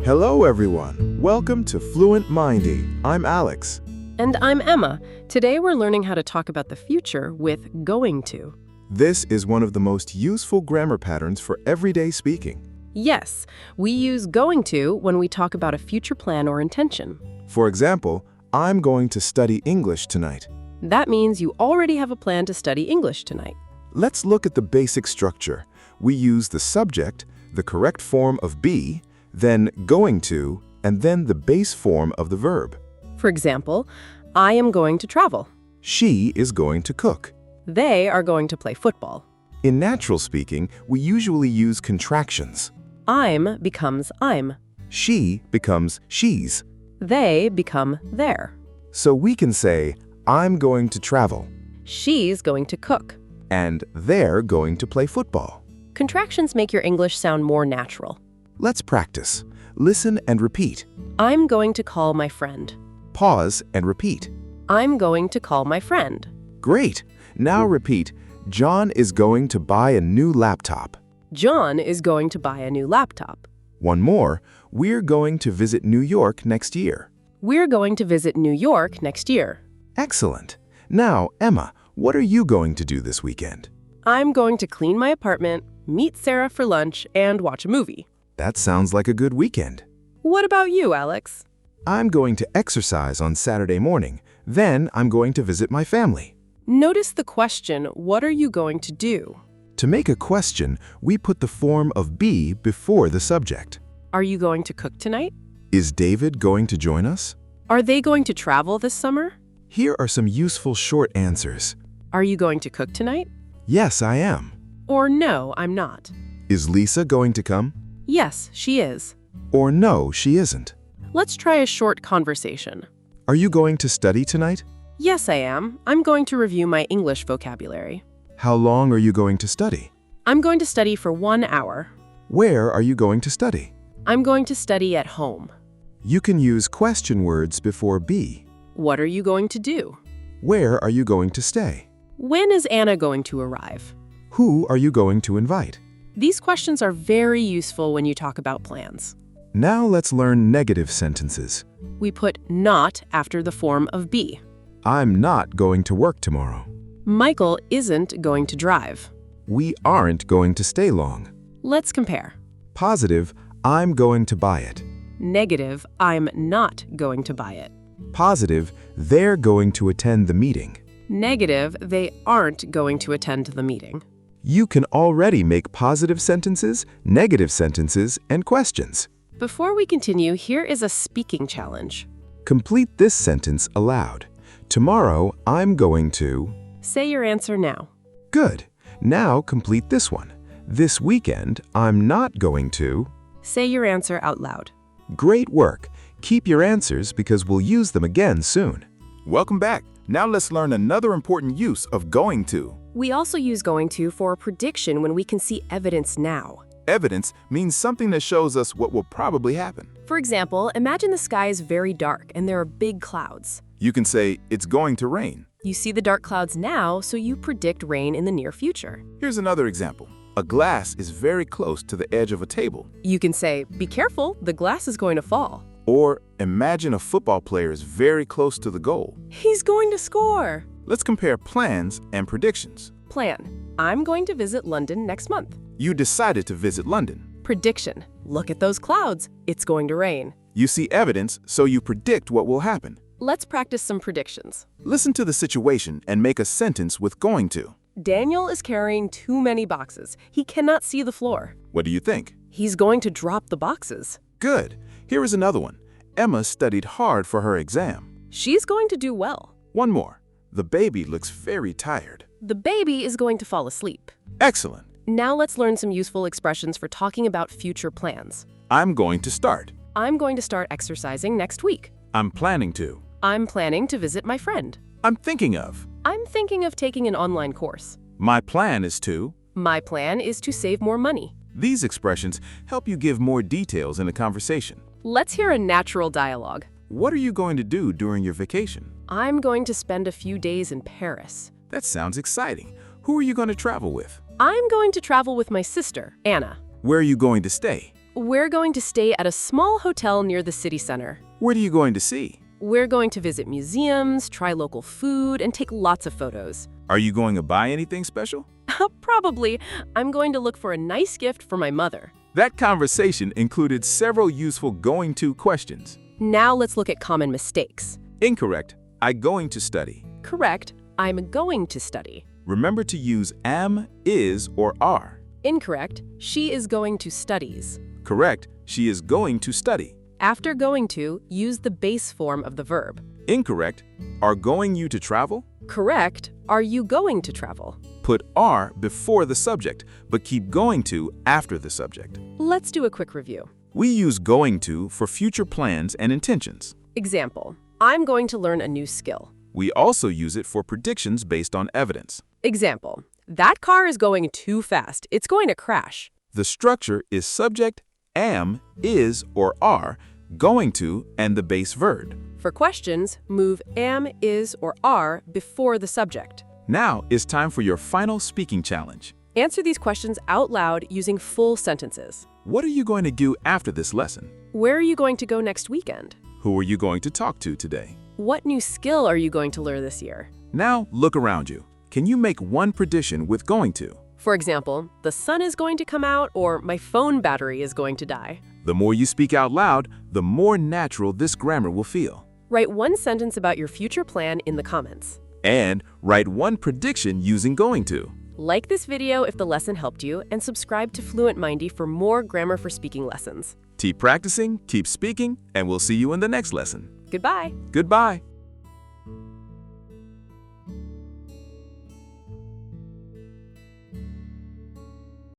Hello everyone, welcome to FluentMindee. I'm Alex. And I'm Emma. Today we're learning how to talk about the future with going to. This is one of the most useful grammar patterns for everyday speaking. Yes, we use going to when we talk about a future plan or intention. For example, I'm going to study English tonight. That means you already have a plan to study English tonight. Let's look at the basic structure. We use the subject, the correct form of be, then going to, and then the base form of the verb. For example, I am going to travel. She is going to cook. They are going to play football. In natural speaking, we usually use contractions. I'm becomes I'm. She becomes she's. They become their. So we can say, I'm going to travel, She's going to cook. and they're going to play football. Contractions make your English sound more natural. Let's practice. Listen and repeat. I'm going to call my friend. Pause and repeat. I'm going to call my friend. Great! Now repeat, John is going to buy a new laptop. John is going to buy a new laptop. One more, we're going to visit New York next year. We're going to visit New York next year. Excellent! Now, Emma, what are you going to do this weekend? I'm going to clean my apartment, meet Sarah for lunch, and watch a movie. That sounds like a good weekend. What about you, Alex? I'm going to exercise on Saturday morning. Then I'm going to visit my family. Notice the question, what are you going to do? To make a question, we put the form of be before the subject. Are you going to cook tonight? Is David going to join us? Are they going to travel this summer? Here are some useful short answers. Are you going to cook tonight? Yes, I am. Or no, I'm not. Is Lisa going to come? Yes, she is. Or no, she isn't. Let's try a short conversation. Are you going to study tonight? Yes, I am. I'm going to review my English vocabulary. How long are you going to study? I'm going to study for 1 hour. Where are you going to study? I'm going to study at home. You can use question words before be. What are you going to do? Where are you going to stay? When is Anna going to arrive? Who are you going to invite? These questions are very useful when you talk about plans. Now let's learn negative sentences. We put not after the form of be. I'm not going to work tomorrow. Michael isn't going to drive. We aren't going to stay long. Let's compare. Positive, I'm going to buy it. Negative, I'm not going to buy it. Positive, they're going to attend the meeting. Negative, they aren't going to attend the meeting. You can already make positive sentences, negative sentences, and questions. Before we continue, here is a speaking challenge. Complete this sentence aloud. Tomorrow, I'm going to... Say your answer now. Good. Now complete this one. This weekend, I'm not going to... Say your answer out loud. Great work. Keep your answers because we'll use them again soon. Welcome back. Now let's learn another important use of going to. We also use going to for a prediction when we can see evidence now. Evidence means something that shows us what will probably happen. For example, imagine the sky is very dark and there are big clouds. You can say, it's going to rain. You see the dark clouds now, so you predict rain in the near future. Here's another example. A glass is very close to the edge of a table. You can say, be careful, the glass is going to fall. Or imagine a football player is very close to the goal. He's going to score. Let's compare plans and predictions. Plan. I'm going to visit London next month. You decided to visit London. Prediction. Look at those clouds. It's going to rain. You see evidence, so you predict what will happen. Let's practice some predictions. Listen to the situation and make a sentence with going to. Daniel is carrying too many boxes. He cannot see the floor. What do you think? He's going to drop the boxes. Good. Here is another one. Emma studied hard for her exam. She's going to do well. One more. The baby looks very tired. The baby is going to fall asleep. Excellent. Now let's learn some useful expressions for talking about future plans. I'm going to start. I'm going to start exercising next week. I'm planning to. I'm planning to visit my friend. I'm thinking of. I'm thinking of taking an online course. My plan is to. My plan is to save more money. These expressions help you give more details in a conversation. Let's hear a natural dialogue. What are you going to do during your vacation? I'm going to spend a few days in Paris. That sounds exciting. Who are you going to travel with? I'm going to travel with my sister, Anna. Where are you going to stay? We're going to stay at a small hotel near the city center. What are you going to see? We're going to visit museums, try local food, and take lots of photos. Are you going to buy anything special? Probably. I'm going to look for a nice gift for my mother. That conversation included several useful going to questions. Now let's look at common mistakes. Incorrect. I going to study. Correct. I'm going to study. Remember to use am, is, or are. Incorrect. She is going to studies. Correct. She is going to study. After going to, use the base form of the verb. Incorrect. Are going you to travel? Correct. Are you going to travel? Put are before the subject, but keep going to after the subject. Let's do a quick review. We use going to for future plans and intentions. Example, I'm going to learn a new skill. We also use it for predictions based on evidence. Example, that car is going too fast. It's going to crash. The structure is subject, am, is, or are, going to, and the base verb. For questions, move am, is, or are before the subject. Now it's time for your final speaking challenge. Answer these questions out loud using full sentences. What are you going to do after this lesson? Where are you going to go next weekend? Who are you going to talk to today? What new skill are you going to learn this year? Now look around you. Can you make one prediction with going to? For example, the sun is going to come out or my phone battery is going to die. The more you speak out loud, the more natural this grammar will feel. Write one sentence about your future plan in the comments. And write one prediction using going to. Like this video if the lesson helped you, and subscribe to FluentMindee for more grammar for speaking lessons. Keep practicing, keep speaking, and we'll see you in the next lesson. Goodbye. Goodbye.